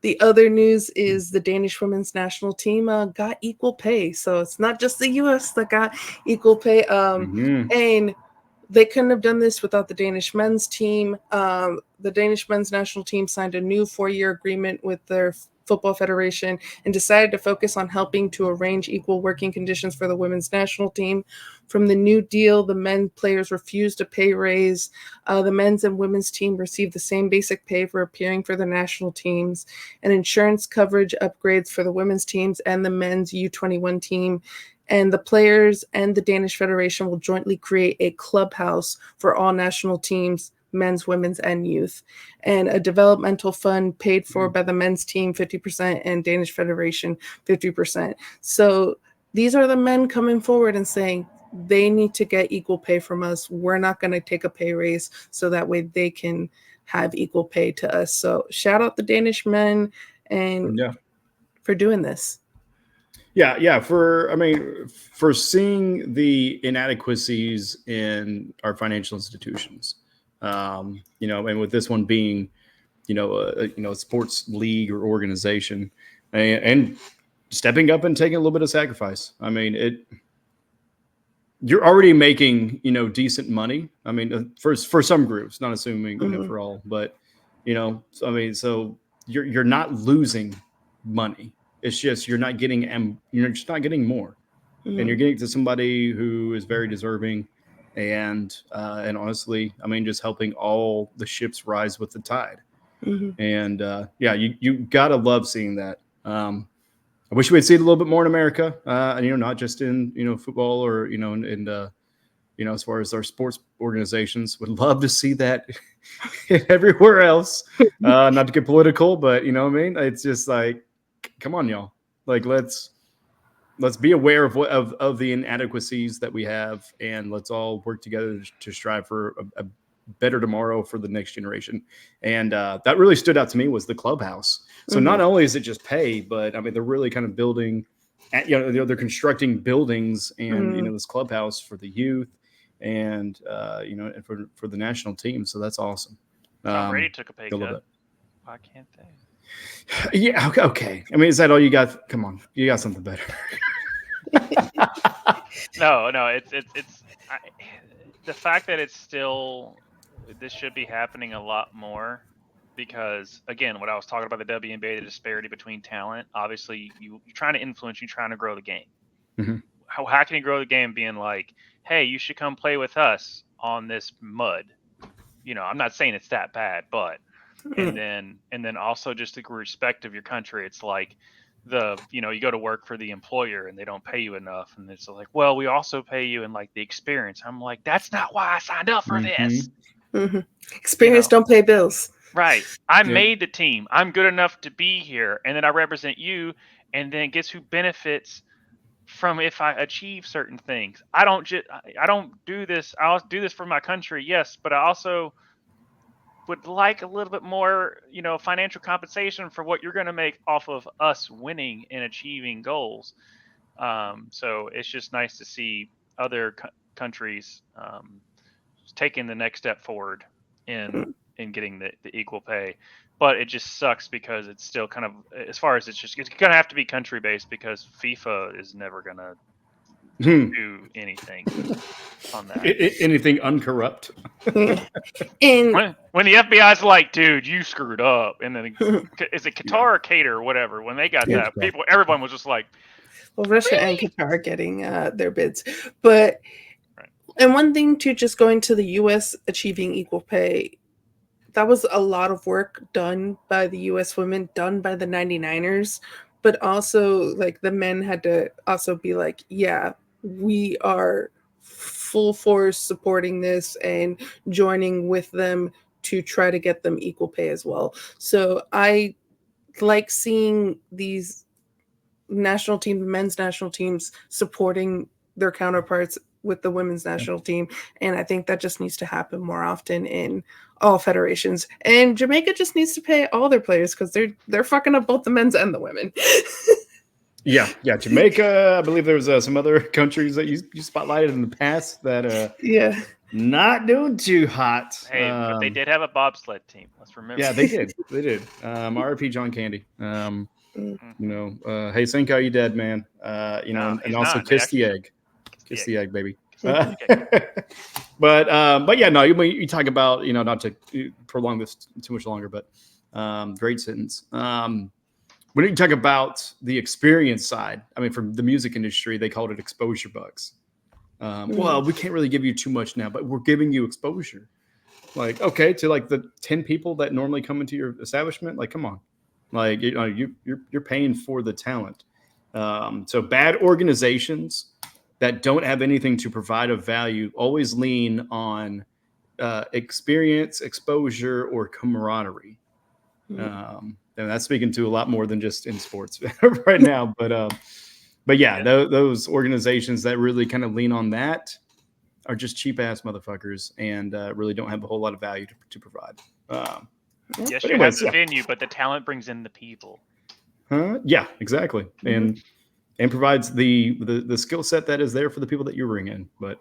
The other news is the Danish women's national team got equal pay. So it's not just the US that got equal pay. And they couldn't have done this without the Danish men's team. The Danish men's national team signed a new 4-year agreement with their football federation and decided to focus on helping to arrange equal working conditions for the women's national team. From the new deal, the men players refused a pay raise. The men's and women's team received the same basic pay for appearing for the national teams, and insurance coverage upgrades for the women's teams and the men's U21 team. And the players and the Danish Federation will jointly create a clubhouse for all national teams, men's, women's, and youth, and a developmental fund paid for by the men's team 50% and Danish Federation 50%. So these are the men coming forward and saying they need to get equal pay from us. We're not going to take a pay raise, so that way they can have equal pay to us. So shout out the Danish men and for doing this. Yeah. For seeing the inadequacies in our financial institutions, and with this one being, a sports league or organization, and stepping up and taking a little bit of sacrifice. I mean, you're already making, decent money. I mean, for some groups, not assuming, for all, but, so you're not losing money. It's just you're just not getting more, and you're getting to somebody who is very deserving, and honestly, just helping all the ships rise with the tide. And you gotta love seeing that. I wish we'd see it a little bit more in America, not just in football or as far as our sports organizations. Would love to see that everywhere else. Not to get political, but it's just like, come on, y'all. Like, let's be aware of the inadequacies that we have, and let's all work together to strive for a better tomorrow for the next generation. And that really stood out to me was the clubhouse. So not only is it just pay, but they're really kind of building, they're constructing buildings and this clubhouse for the youth and and for the national team. So that's awesome. Tom Brady took a pay cut. Why can't they? Yeah. Okay. Is that all you got? Come on, you got something better. No. It's the fact that it's still. This should be happening a lot more, because again, what I was talking about, the WNBA, the disparity between talent. Obviously, you're trying to influence, you're trying to grow the game. How can you grow the game being like, hey, you should come play with us on this mud? I'm not saying it's that bad, but. And then also just the respect of your country. It's like you go to work for the employer and they don't pay you enough, and it's like, well, we also pay you in like the experience. I'm like, that's not why I signed up for this. Experience don't pay bills. Right. I made the team. I'm good enough to be here, and then I represent you. And then guess who benefits from if I achieve certain things? I don't do this. I'll do this for my country, yes, but I also would like a little bit more, financial compensation for what you're going to make off of us winning and achieving goals. So it's just nice to see other countries taking the next step forward in getting the equal pay. But it just sucks because it's still kind of, as far as it's going to have to be country based, because FIFA is never going to do anything on that. Anything uncorrupt. when the FBI's like, dude, you screwed up, and then is it Qatar or Qatar or whatever? When they got that, everyone was just like, well, Russia and Qatar are getting their bids, but and one thing too, just going to the U.S. achieving equal pay. That was a lot of work done by the U.S. women, done by the 99ers, but also like the men had to also be like, yeah, we are full force supporting this and joining with them to try to get them equal pay as well. So I like seeing these national team, men's national teams supporting their counterparts with the women's national team. And I think that just needs to happen more often in all federations. And Jamaica just needs to pay all their players because they're fucking up both the men's and the women. Yeah. Jamaica. I believe there was some other countries that you spotlighted in the past that Not doing too hot. Hey, but they did have a bobsled team. Let's remember. Yeah, they did. They did. RIP John Candy. You know, hey Cinco, you dead, man. You know, and also kiss the egg. Kiss the egg, baby. But yeah, no, you talk about, you know, not to prolong this too much longer, but great sentence. When you talk about the experience side, I mean, from the music industry, they called it exposure bucks. Well, we can't really give you too much now, but we're giving you exposure. Like, okay, to like the 10 people that normally come into your establishment, like, come on, like, you know, you're paying for the talent. So bad organizations that don't have anything to provide of value always lean on experience, exposure, or camaraderie. And that's speaking to a lot more than just in sports right now. But yeah, those organizations that really kind of lean on that are just cheap ass motherfuckers and really don't have a whole lot of value to provide. Yes, you have the venue, but the talent brings in the people. Yeah, exactly. And provides the skill set that is there for the people that you bring in. But